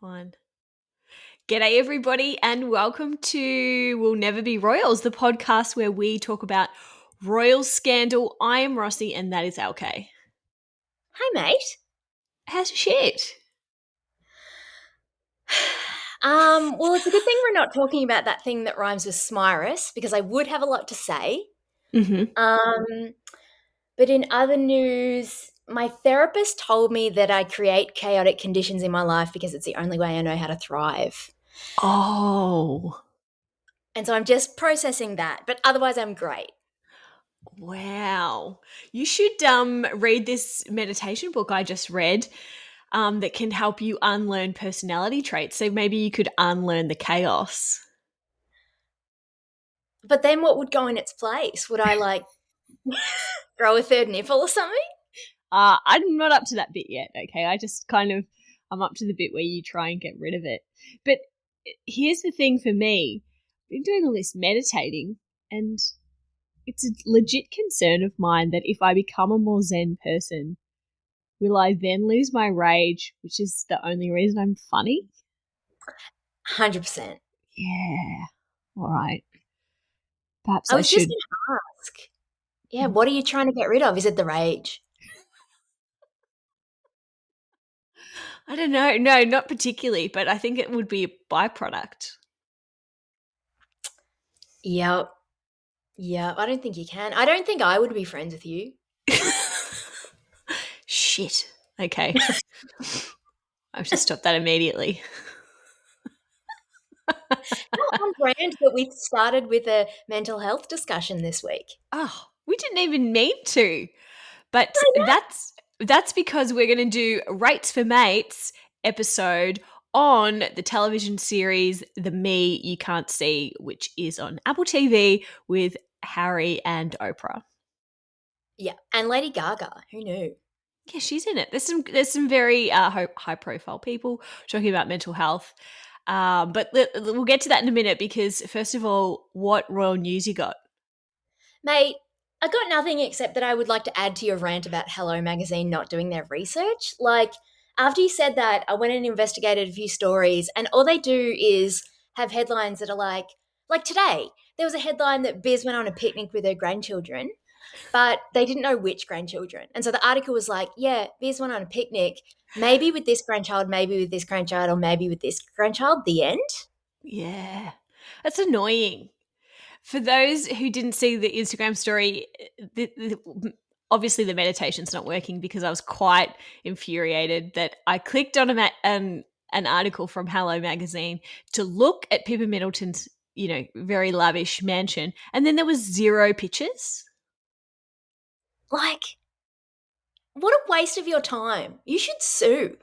One. G'day, everybody, and welcome to We'll Never Be Royals, the podcast where we talk about royal scandal. I am Rossy, and that is LK. Hi, mate. How's your shit? Well, it's a good thing we're not talking about that thing that rhymes with Smyrus because I would have a lot to say. Mm-hmm. But in other news, my therapist told me that I create chaotic conditions in my life because it's the only way I know how to thrive. Oh, And so I'm just processing that. But otherwise, I'm great. wow. You should read this meditation book I just read that can help you unlearn personality traits. So maybe you could unlearn the chaos. But then what would go in its place? Would I grow a third nipple or something? I'm not up to that bit yet, okay? I'm up to the bit where you try and get rid of it. But here's the thing for me. I've been doing all this meditating, and it's a legit concern of mine that if I become a more zen person, will I then lose my rage, which is the only reason I'm funny? 100%. Yeah. All right. Perhaps I I was just should. going to ask. Yeah, what are you trying to get rid of? Is it the rage? I don't know. No, not particularly, but I think it would be a byproduct. Yep. Yeah, I don't think you can. I don't think I would be friends with you. Shit. Okay. I have to stop that immediately. How on brand that we started with a mental health discussion this week. Oh, we didn't even need to. But I know. that's because we're going to do Rates for Mates episode on the television series The Me You Can't See, which is on Apple TV with Harry and Oprah. Yeah, and Lady Gaga. Who knew? Yeah, she's in it. There's some very high profile people talking about mental health. But we'll get to that in a minute because first of all, what royal news you got? Mate, I got nothing except that I would like to add to your rant about Hello Magazine not doing their research. After you said that, I went and investigated a few stories, and all they do is have headlines that are like today, there was a headline that Biz went on a picnic with her grandchildren, but they didn't know which grandchildren. And so the article was like, yeah, Biz went on a picnic, maybe with this grandchild, maybe with this grandchild, or maybe with this grandchild. The end. Yeah, that's annoying. For those who didn't see the Instagram story, obviously the meditation's not working because I was quite infuriated that I clicked on an article from Hello Magazine to look at Pippa Middleton's, very lavish mansion, and then there was 0 pictures. Like, what a waste of your time. You should sue.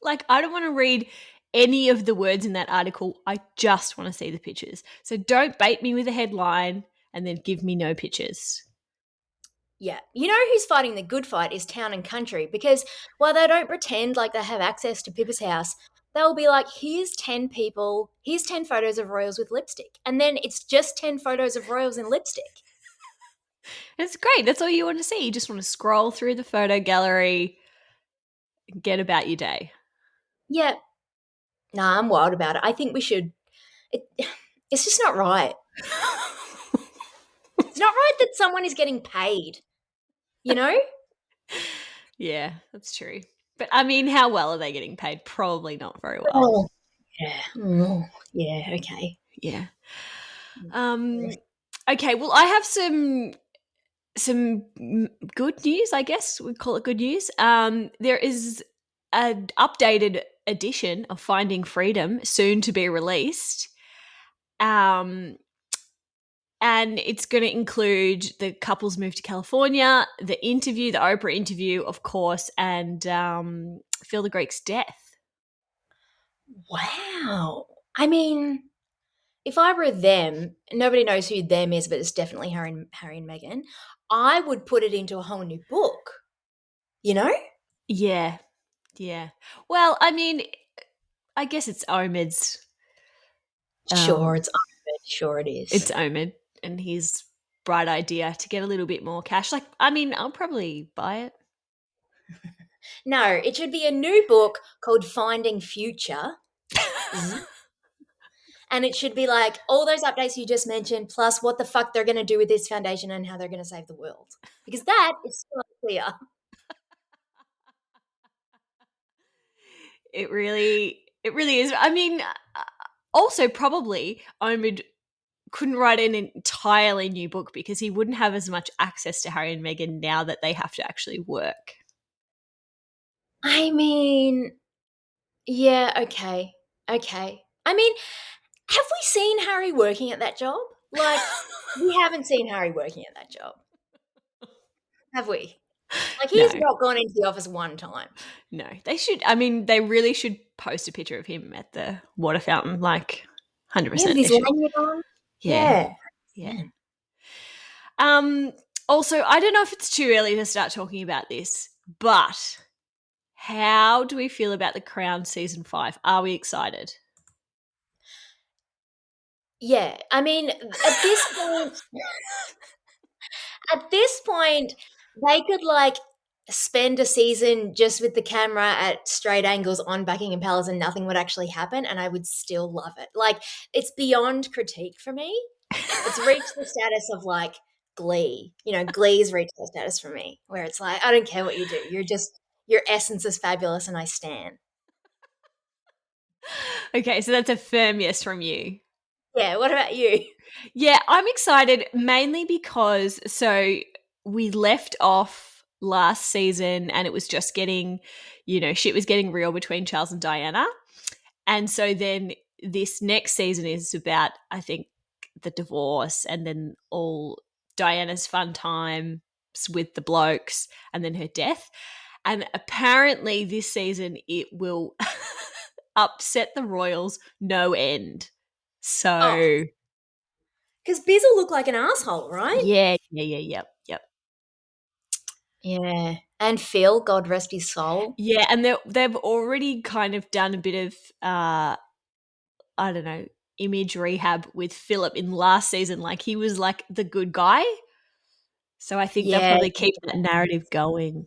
Like, I don't want to read any of the words in that article. I just want to see the pictures. So don't bait me with a headline and then give me no pictures. Yeah. You know who's fighting the good fight is Town and Country, because while they don't pretend like they have access to Pippa's house, they'll be like, here's 10 people, here's 10 photos of royals with lipstick. And then it's just 10 photos of royals in lipstick. It's great. That's all you want to see. You just want to scroll through the photo gallery and get about your day. Yeah. Nah, I'm wild about it. I think we should. It, it's just not right. It's not right that someone is getting paid, you know? Yeah, that's true. But I mean, how well are they getting paid? Probably not very well. Oh, yeah. Oh, yeah, okay. Yeah. Okay, well, I have some good news, I guess we'd call it good news. There is an updated edition of Finding Freedom soon to be released. And it's going to include the couple's move to California, the Oprah interview, of course, and Phil the Greek's death. Wow. I mean, if I were them, nobody knows who them is, but it's definitely Harry and Meghan, I would put it into a whole new book, you know? Yeah, yeah. Well, I mean, I guess it's Omid's. Sure, it's Ahmed. Sure it is. It's Omid and his bright idea to get a little bit more cash. Like, I mean, I'll probably buy it. No, it should be a new book called Finding Future. And it should be like all those updates you just mentioned, plus what the fuck they're going to do with this foundation and how they're going to save the world. Because that is still clear. It really is. I mean, also probably Omid couldn't write an entirely new book because he wouldn't have as much access to Harry and Meghan now that they have to actually work. I mean, yeah, okay. Okay. I mean, have we seen Harry working at that job? Like, we haven't seen Harry working at that job. Have we? Like, he's No, not gone into the office one time. no. They should. I mean, they really should post a picture of him at the water fountain. Like, Yeah, with 100% they his should. lanyard on. Yeah, Yeah. yeah. Also, I don't know if it's too early to start talking about this, but how do we feel about The Crown season 5? Are we excited? Yeah. I mean, at this point, they could like spend a season just with the camera at straight angles on Buckingham Palace and nothing would actually happen, and I would still love it. Like, it's beyond critique for me. It's reached the status of like Glee. You know, Glee's reached that status for me, where it's like, I don't care what you do. Your essence is fabulous and I stand. Okay, so that's a firm yes from you. Yeah, what about you? Yeah, I'm excited mainly because we left off last season and it was just getting, shit was getting real between Charles and Diana. And so then this next season is about, I think, the divorce and then all Diana's fun times with the blokes and then her death. And apparently this season it will upset the royals no end. Oh, So because Biz will look like an asshole, right? yep. Yeah. And Phil, God rest his soul. Yeah, and they've already kind of done a bit of I don't know, image rehab with Philip in last season. Like he was like the good guy. So I think they'll Yeah. probably keep that narrative going.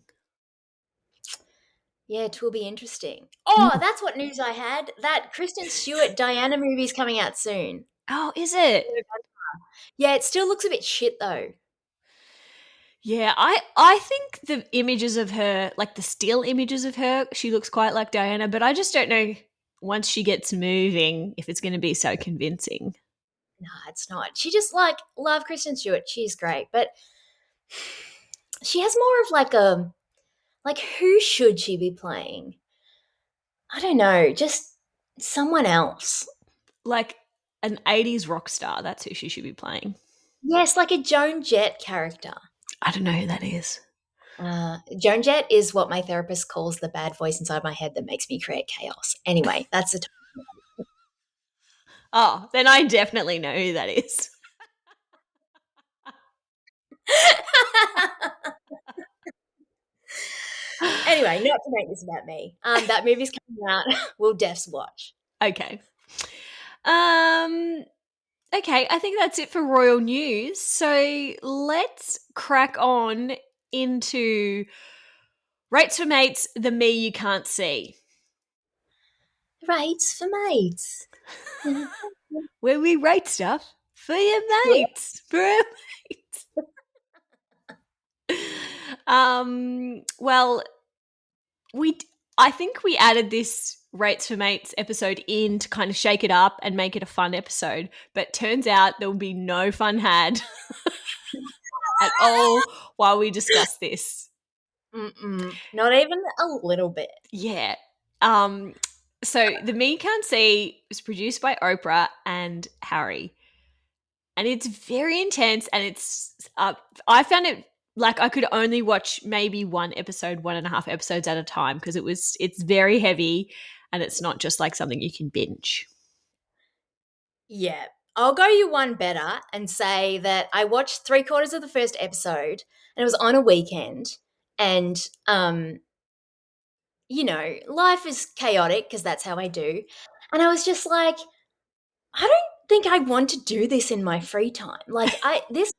Yeah, it will be interesting. Oh, that's what news I had. That Kristen Stewart Diana movie's coming out soon. Oh, is it? Yeah, it still looks a bit shit though. Yeah, I think the images of her, like the still images of her, she looks quite like Diana, but I just don't know once she gets moving if it's going to be so convincing. No, it's not. She just like love Kristen Stewart. She's great, but she has more of like a like who should she be playing? I don't know, just someone else. Like an 80s rock star, that's who she should be playing. Yes, like a Joan Jett character. I don't know who that is. Joan Jett is what my therapist calls the bad voice inside my head that makes me create chaos. Anyway, that's the Oh, then I definitely know who that is. Anyway, not to make this about me. That movie's coming out. We'll defs watch. Okay. Um okay, I think that's it for royal news. So let's crack on into Rates for Mates, the me you can't see. Rates for mates. Where we rate stuff for your mates. For our mates. Well, I think we added this Rates for Mates episode in to kind of shake it up and make it a fun episode, but turns out there will be no fun had at all while we discuss this. Not even a little bit. Yeah. So The Me Can't See was produced by Oprah and Harry. And it's very intense and it's I found it like I could only watch maybe 1.5 episodes at a time because it's very heavy and it's not just like something you can binge. Yeah. I'll go you one better and say that I watched 3/4 of the first episode and it was on a weekend and life is chaotic because that's how I do. And I was just like, I don't think I want to do this in my free time. Like this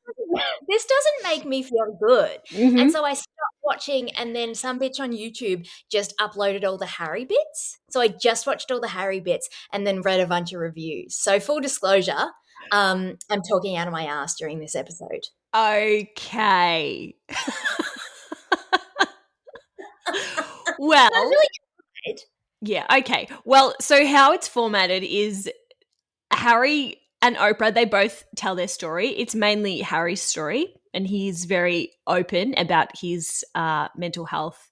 doesn't make me feel good. Mm-hmm. And so I stopped watching, and then some bitch on YouTube just uploaded all the Harry bits. So I just watched all the Harry bits and then read a bunch of reviews. So full disclosure, I'm talking out of my ass during this episode. Okay. I was Well, really excited. yeah, okay. Well, so how it's formatted is Harry and Oprah, they both tell their story. It's mainly Harry's story, and he's very open about his mental health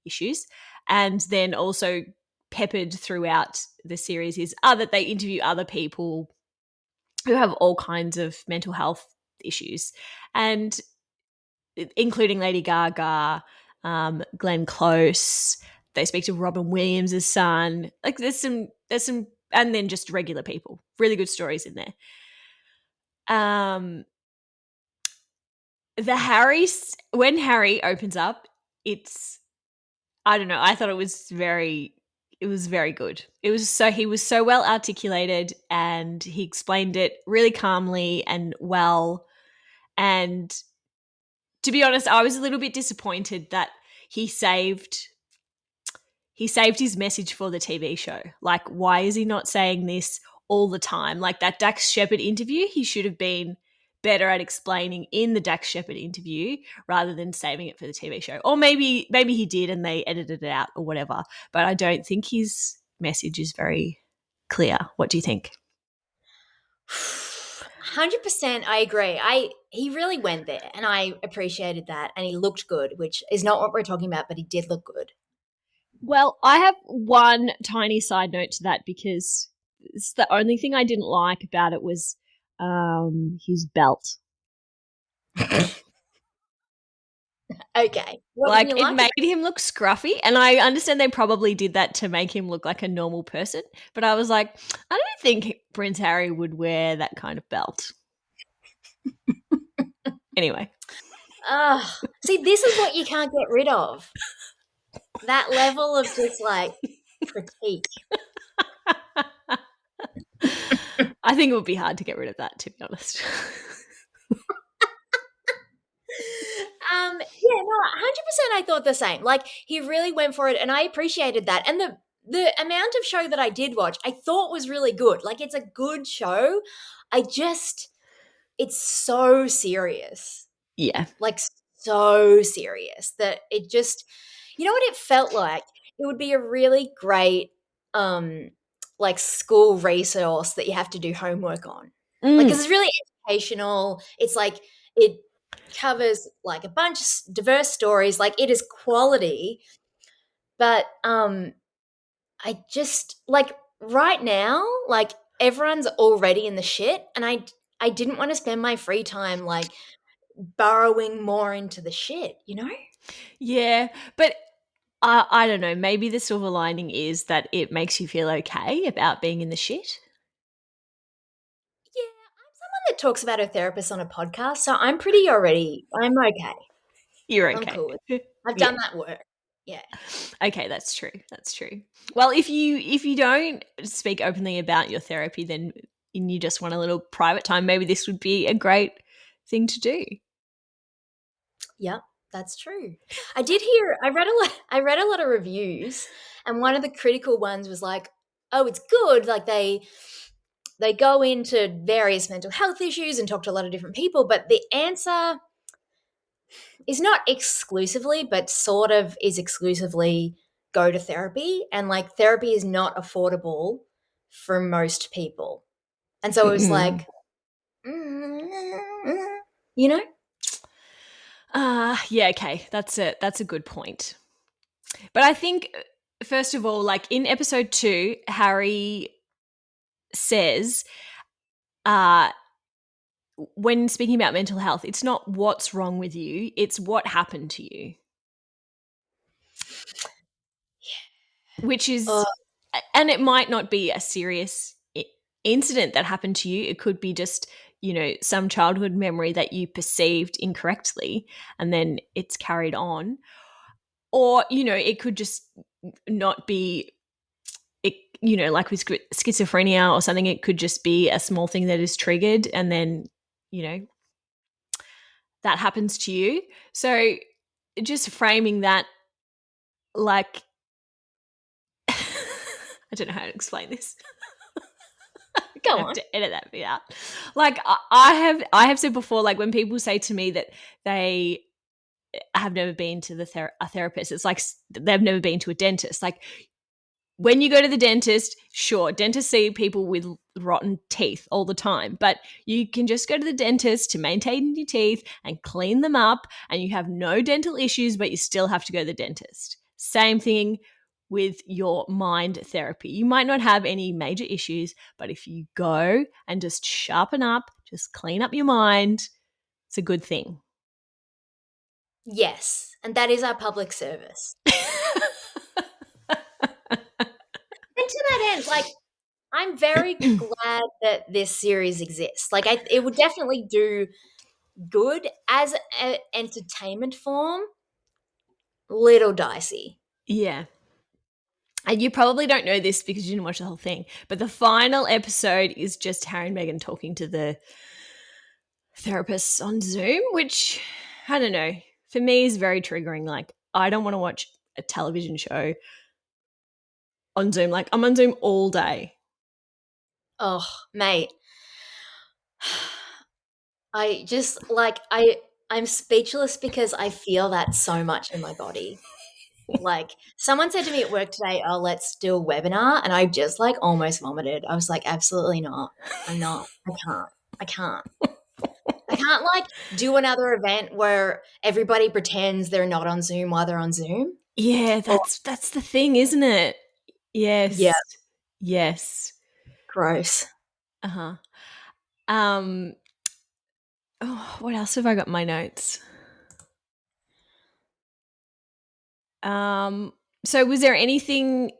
issues. And then also peppered throughout the series is that they interview other people who have all kinds of mental health issues, and including Lady Gaga, Glenn Close. They speak to Robin Williams' son. Like there's some, and then just regular people. Really good stories in there. The when Harry opens up, it's, I don't know. I thought it was very good. He was so well articulated, and he explained it really calmly and well. And to be honest, I was a little bit disappointed that he saved his message for the TV show. Like, why is he not saying this all the time? Like that Dax Shepard interview, he should have been better at explaining in the Dax Shepard interview rather than saving it for the TV show. Or maybe he did and they edited it out or whatever. But I don't think his message is very clear. What do you think? 100% I agree. He really went there and I appreciated that, and he looked good, which is not what we're talking about, but he did look good. Well, I have one tiny side note to that, because it's the only thing I didn't like about it was his belt. Okay. What Like, didn't you it like? made him look scruffy, and I understand they probably did that to make him look like a normal person, but I was like, I don't think Prince Harry would wear that kind of belt. Anyway. See, this is what you can't get rid of. That level of just like critique. I think it would be hard to get rid of that, to be honest. Yeah, no, 100% I thought the same. Like, he really went for it, and I appreciated that. And the amount of show that I did watch, I thought was really good. Like, it's a good show. It's so serious. Yeah. Like, so serious that it just, you know what it felt like? It would be a really great, like, school resource that you have to do homework on. Like, because it's really educational. It's like, it covers like a bunch of diverse stories. Like, it is quality. But I just, like, right now, like, everyone's already in the shit, and I didn't want to spend my free time like burrowing more into the shit, you know? Yeah, but I don't know. Maybe the silver lining is that it makes you feel okay about being in the shit. Yeah, I'm someone that talks about her therapist on a podcast, so I'm okay. You're I'm okay. cool with it. I've Yeah. done that work. Yeah. Okay, that's true. That's true. Well, if you don't speak openly about your therapy, then and you just want a little private time, maybe this would be a great thing to do. Yeah, that's true. I read a lot of reviews, and one of the critical ones was like, "Oh, it's good. Like, they go into various mental health issues and talk to a lot of different people, but the answer is not exclusively, but sort of is exclusively go to therapy. And like, therapy is not affordable for most people." And so it was like, you know? Yeah, okay. That's a good point. But I think first of all, like in episode 2, Harry says when speaking about mental health, it's not what's wrong with you, it's what happened to you. Which is, Oh, and it might not be a serious incident that happened to you. It could be just, some childhood memory that you perceived incorrectly and then it's carried on. Or, it could just not be, like with schizophrenia or something, it could just be a small thing that is triggered and then, that happens to you. So just framing that like I don't know how to explain this. I'm Go gonna have on. to edit that bit out. Like I have said before, like when people say to me that they have never been to a therapist, it's like they've never been to a dentist. Like when you go to the dentist, sure, dentists see people with rotten teeth all the time, but you can just go to the dentist to maintain your teeth and clean them up, and you have no dental issues, but you still have to go to the dentist. Same thing with your mind therapy. You might not have any major issues, but if you go and just sharpen up, just clean up your mind, it's a good thing. Yes, and that is our public service. And to that end, like, I'm very glad that this series exists. Like, it would definitely do good as an entertainment form. Little dicey. Yeah. And you probably don't know this because you didn't watch the whole thing, but the final episode is just Harry and Meghan talking to the therapists on Zoom, which I don't know. For me is very triggering. Like I don't want to watch a television show on Zoom. Like I'm on Zoom all day. Oh, mate. I just like I'm speechless because I feel that so much in my body. Like someone said to me at work today, "Oh, let's do a webinar," and I just like almost vomited. I was like, "Absolutely not. I'm not. I can't. I can't. I can't like do another event where everybody pretends they're not on Zoom while they're on Zoom." Yeah, Oh, that's the thing, isn't it? yeah, Yes. Yes. gross. Uh-huh. Um what else have I got in my notes? Um so was there anything,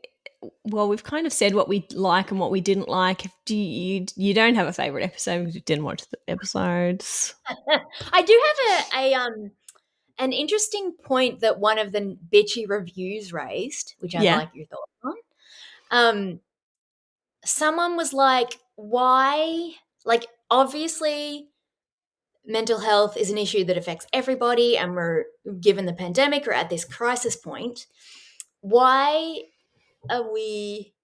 well, we've kind of said what we like and what we didn't like. Do you don't have a favorite episode because you didn't watch the episodes? I do have an interesting point that one of the bitchy reviews raised, which I'd Yeah. like your thoughts on. Um, Someone was like, "Why? Like, obviously, mental health is an issue that affects everybody, and we're given the pandemic or at this crisis point. Why are we?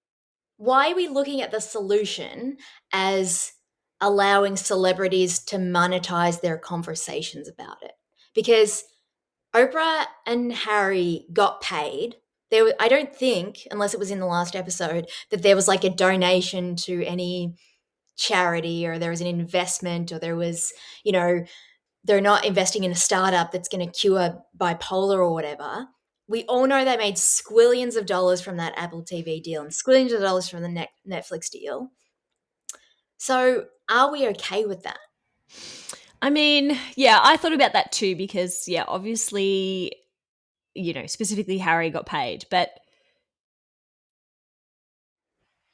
Why are we looking at the solution as allowing celebrities to monetize their conversations about it? Because Oprah and Harry got paid. I don't think, unless it was in the last episode, that there was like a donation to any charity or there was an investment or there was, you know, they're not investing in a startup that's going to cure bipolar or whatever. We all know they made squillions of dollars from that Apple TV deal and squillions of dollars from the Netflix deal. So are we okay with that? I mean, yeah, I thought about that too because, yeah, obviously, specifically Harry got paid, but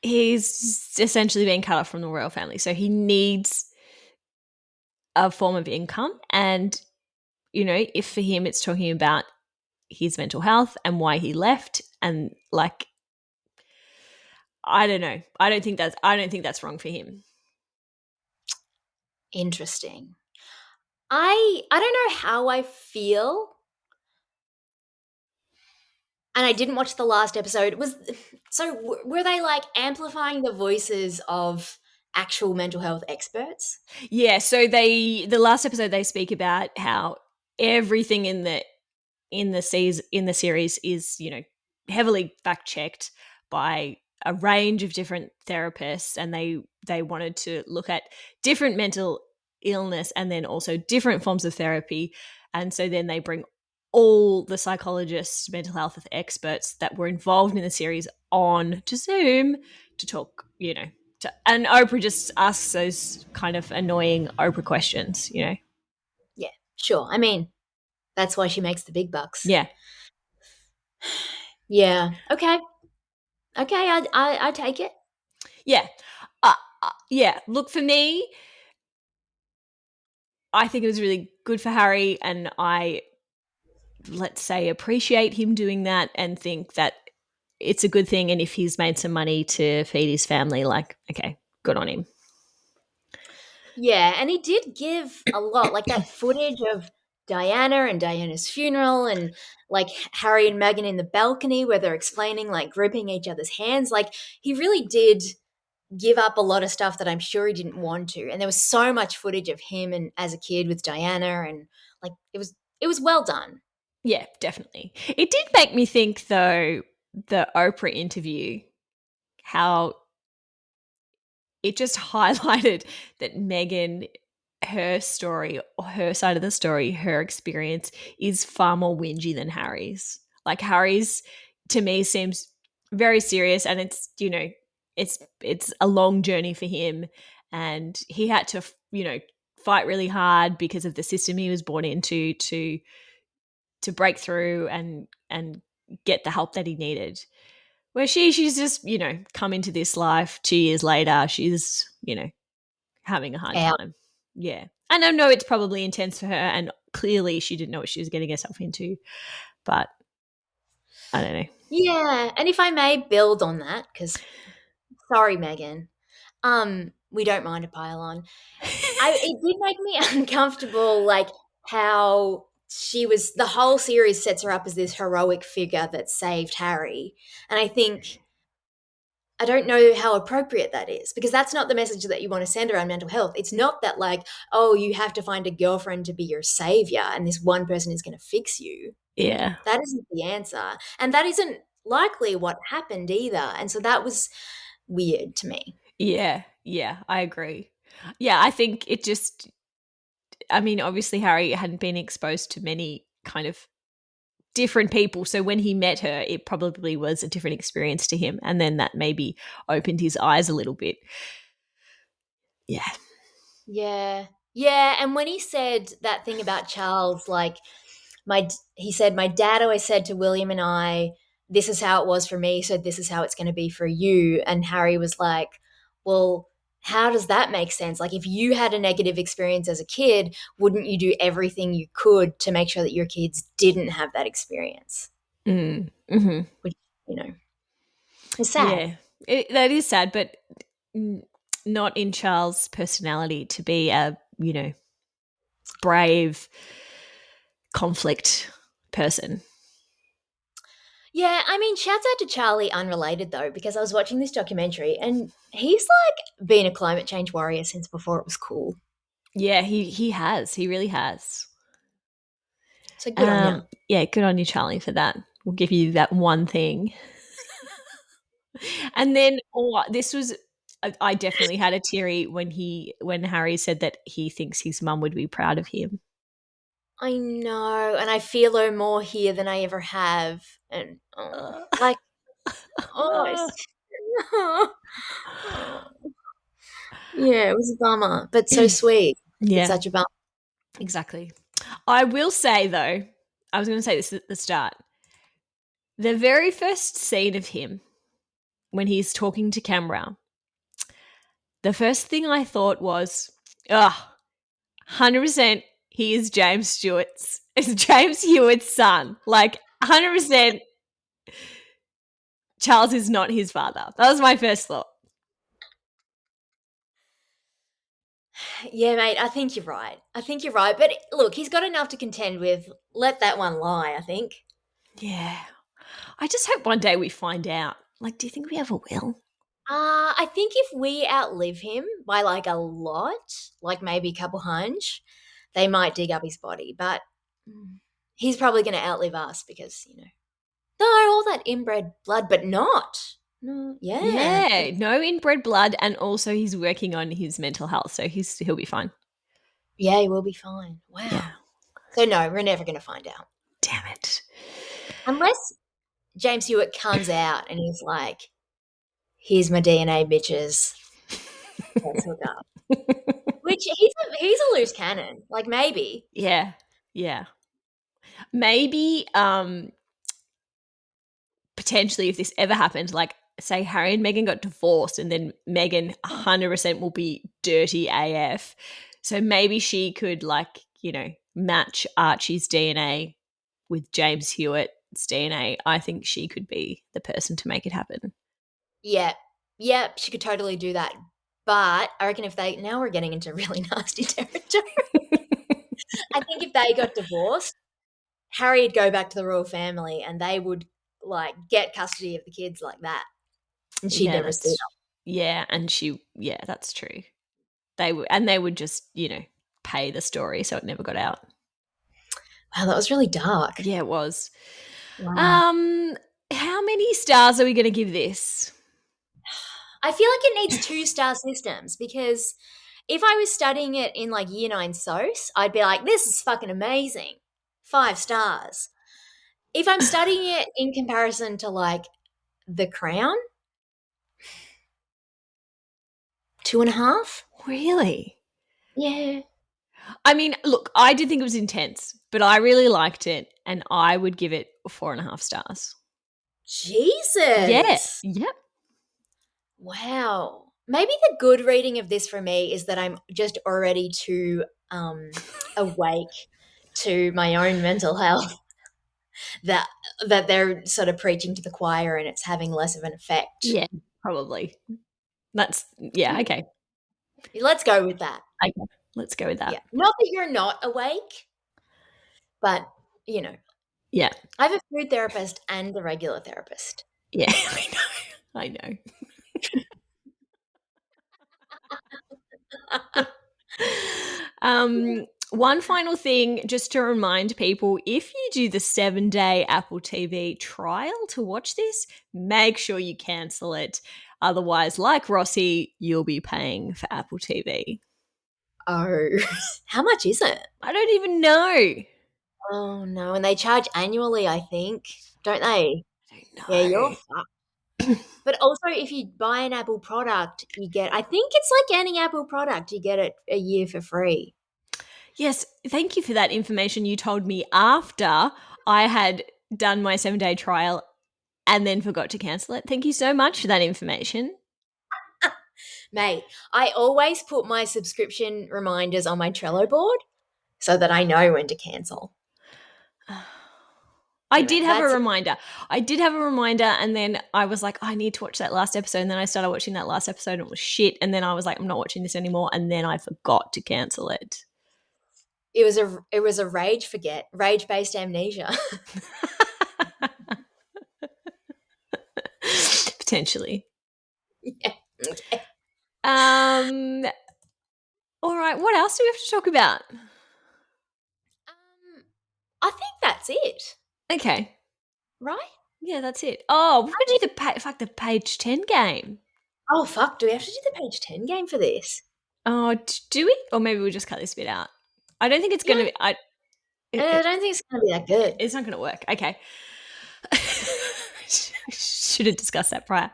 he's essentially being cut off from the royal family. So he needs a form of income. And, if for him it's talking about his mental health and why he left and like, I don't know. I don't think that's wrong for him. Interesting. I don't know how I feel, and I didn't watch the last episode. Were they like amplifying the voices of actual mental health experts? Yeah, so the last episode they speak about how everything in the series is heavily fact checked by a range of different therapists, and they wanted to look at different mental illness and then also different forms of therapy, and so then they bring all the psychologists, mental health experts that were involved in the series on to Zoom to talk, and Oprah just asks those kind of annoying Oprah questions. Yeah, sure. I mean, that's why she makes the big bucks. Yeah. Yeah. Okay. Okay. I take it. Yeah. Yeah. Look, for me, I think it was really good for Harry, and I, let's say, appreciate him doing that and think that it's a good thing. And if he's made some money to feed his family, like, okay, good on him. Yeah, and he did give a lot, like that footage of Diana and Diana's funeral, and like Harry and Meghan in the balcony where they're explaining, like gripping each other's hands. Like he really did give up a lot of stuff that I'm sure he didn't want to. And there was so much footage of him and as a kid with Diana, and like it was well done. Yeah, definitely. It did make me think, though, the Oprah interview, how it just highlighted that Megan, her story, or her side of the story, her experience is far more whingy than Harry's. Like Harry's, to me, seems very serious, and it's it's a long journey for him, and he had to fight really hard because of the system he was born into to break through and get the help that he needed. Where she's just, come into this life 2 years later, she's, having a hard Yeah. time. Yeah. And I know it's probably intense for her, and clearly she didn't know what she was getting herself into, but I don't know. Yeah. And if I may build on that, because sorry, Megan, we don't mind a pile on. It did make me uncomfortable, like how she was. The whole series sets her up as this heroic figure that saved Harry, and I think I don't know how appropriate that is because that's not the message that you want to send around mental health. It's not that like, oh, you have to find a girlfriend to be your savior, and this one person is going to fix you. Yeah. That isn't the answer, and that isn't likely what happened either. And so that was weird to me. Yeah. Yeah. I agree. Yeah. I think it just, I mean, obviously, Harry hadn't been exposed to many kind of different people. So when he met her, it probably was a different experience to him. And then that maybe opened his eyes a little bit. Yeah. Yeah. Yeah, and when he said that thing about Charles, like he said, my dad always said to William and I, this is how it was for me, so this is how it's going to be for you. And Harry was like, well, how does that make sense? Like, if you had a negative experience as a kid, wouldn't you do everything you could to make sure that your kids didn't have that experience? Mm. Hmm. Which, you know, is sad. Yeah. That is sad, but not in Charles' personality to be a, brave conflict person. Yeah, I mean, shouts out to Charlie, unrelated though, because I was watching this documentary and he's like been a climate change warrior since before it was cool. Yeah, he has. He really has. So good on you. Yeah, good on you, Charlie, for that. We'll give you that one thing. And then, this was, I definitely had a teary when Harry said that he thinks his mum would be proud of him. I know, and I feel her more here than I ever have. And Uh, like, oh, oh, yeah, it was a bummer, but so sweet. It's yeah, such a bummer. exactly. I will say though, I was going to say this at the start. The very first scene of him when he's talking to camera, the first thing I thought was, 100% he is James Stewart's, it's James Hewitt's son. Like 100% Charles is not his father. That was my first thought. Yeah, mate, I think you're right. I think you're right. But look, he's got enough to contend with. Let that one lie, I think. Yeah. I just hope one day we find out. Like, do you think we ever will? I think if we outlive him by like a lot, like maybe a couple hunch, they might dig up his body. But he's probably going to outlive us because, no, all that inbred blood, but not. No, yeah. Yeah, no inbred blood, and also he's working on his mental health, so he'll be fine. Yeah, he will be fine. Wow. Yeah. So, no, we're never going to find out. Damn it. Unless James Hewitt comes out and he's like, here's my DNA, bitches. Let's hook up. Which he's a loose cannon. Like, maybe. Yeah. Yeah. Maybe potentially if this ever happened, like say Harry and Meghan got divorced and then Meghan 100% will be dirty AF. So maybe she could match Archie's DNA with James Hewitt's DNA. I think she could be the person to make it happen. Yeah. Yeah, she could totally do that. But I reckon now we're getting into really nasty territory. I think if they got divorced, Harry would go back to the royal family and they would like get custody of the kids like that. And she'd Yeah, never see them. yeah, that's true. They would just, pay the story so it never got out. Wow, that was really dark. Yeah, it was. Wow. How many stars are we going to give this? I feel like it needs 2-star systems because if I was studying it in like year 9 SOS, I'd be like, this is fucking amazing. 5 stars. If I'm studying it in comparison to like The Crown, 2.5. Really? Yeah. I mean, look, I did think it was intense, but I really liked it, and I would give it 4.5 stars. Yeah. Jesus. Yep. Wow. Maybe the good reading of this for me is that I'm just already too awake to my own mental health that they're sort of preaching to the choir and it's having less of an effect. Yeah, probably. Okay. Let's go with that. Okay, let's go with that. Yeah. Not that you're not awake, but Yeah. I have a food therapist and a regular therapist. Yeah, I know. One final thing, just to remind people, if you do the 7-day Apple TV trial to watch this, make sure you cancel it. Otherwise, like Rossy, you'll be paying for Apple TV. Oh, how much is it? I don't even know. Oh, no. And they charge annually, I think. Don't they? I don't know. Yeah, you're fucked. But also, if you buy an Apple product, you get, I think it's like any Apple product, you get it a year for free. Yes, thank you for that information you told me after I had done my 7-day trial and then forgot to cancel it. Thank you so much for that information. Mate, I always put my subscription reminders on my Trello board so that I know when to cancel. I Anyway, did have a reminder, and then I was like, I need to watch that last episode. And then I started watching that last episode and it was shit. And then I was like, I'm not watching this anymore. And then I forgot to cancel it. It was a rage-based amnesia. Potentially. Yeah. Okay. All right. What else do we have to talk about? I think that's it. Okay. Right? Yeah, that's it. Oh, we're going to do the page 10 game. Oh, fuck. Do we have to do the page 10 game for this? Oh, do we? Or maybe we'll just cut this bit out. I don't think it's going to be. I don't think it's going to be that good. It's not going to work. Okay. Should have discussed that prior.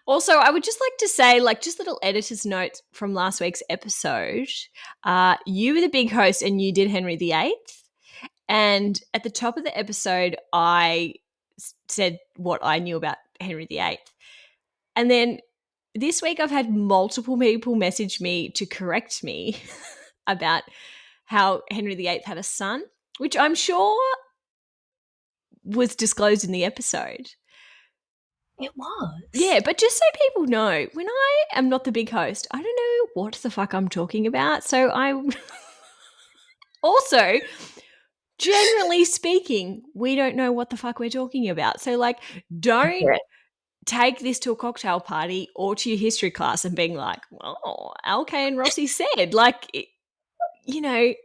Also, I would just like to say, just little editor's note from last week's episode. You were the big host and you did Henry VIII. And at the top of the episode, I said what I knew about Henry VIII. And then this week, I've had multiple people message me to correct me about how Henry VIII had a son, which I'm sure was disclosed in the episode. It was. Yeah, but just so people know, when I am not the big host, I don't know what the fuck I'm talking about. So I also, generally speaking, we don't know what the fuck we're talking about. So don't take this to a cocktail party or to your history class and being like, well, LK and Rossy said, don't. I mean,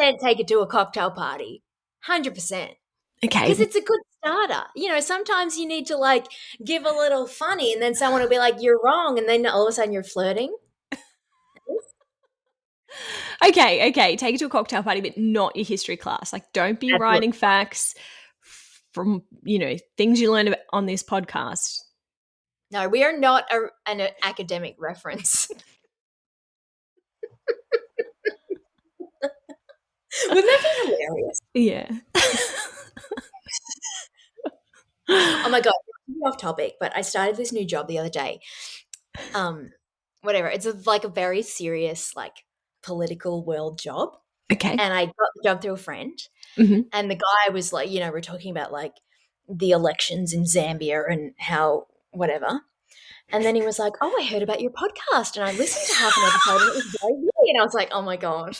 100% take it to a cocktail party. 100%. Okay. Because it's a good starter. Sometimes you need to give a little funny and then someone will be like, you're wrong. And then all of a sudden you're flirting. Okay. Take it to a cocktail party, but not your history class. Don't be writing facts from, things you learned on this podcast. No, we are not an academic reference. Wouldn't that be hilarious? Yeah. Oh my God, off topic, but I started this new job the other day. Whatever. It's a very serious, political world job. Okay. And I got the job through a friend. Mm-hmm. And the guy was we're talking about the elections in Zambia and how whatever. And then he was like, "Oh, I heard about your podcast and I listened to half an episode and it was very good." And I was like, "Oh my God,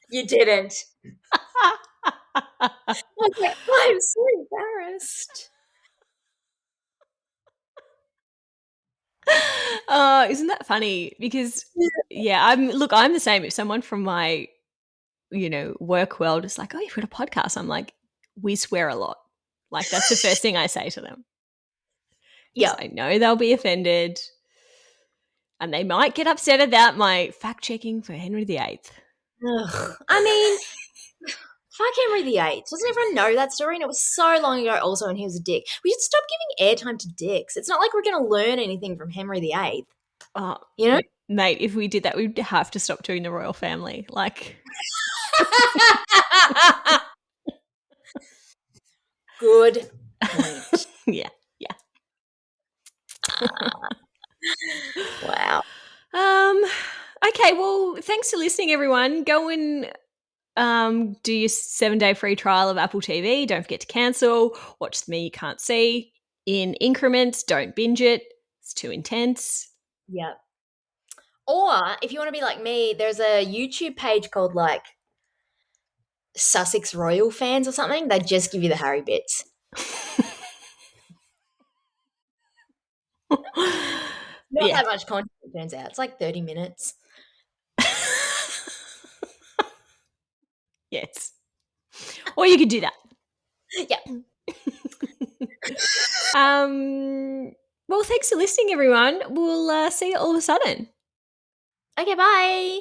you didn't." I was like, "Oh, I'm so embarrassed." Oh, isn't that funny? Because yeah, I'm the same. If someone from my, work world is like, "Oh, you've got a podcast," I'm like, we swear a lot. Like that's the first thing I say to them because Yeah. I know they'll be offended and they might get upset about my fact checking for Henry VIII. Ugh. I mean, fuck Henry VIII. Doesn't everyone know that story? And it was so long ago also, and he was a dick. We should stop giving airtime to dicks. It's not like we're going to learn anything from Henry VIII, Oh, you know? mate, if we did that, we'd have to stop doing the royal family. Like, Good point. yeah, yeah. Wow. Okay, well, thanks for listening, everyone. Go and do your 7-day free trial of Apple TV. Don't forget to cancel. Watch Me You Can't See in increments. Don't binge it. It's too intense. Yep. Or if you want to be like me, there's a YouTube page called like Sussex Royal Fans or something. They just give you the Harry bits. Not Yeah. that much content, it turns out. It's like 30 minutes. Yes. Or you could do that. Yeah. Well, thanks for listening, everyone. We'll see you all of a sudden. Okay, bye.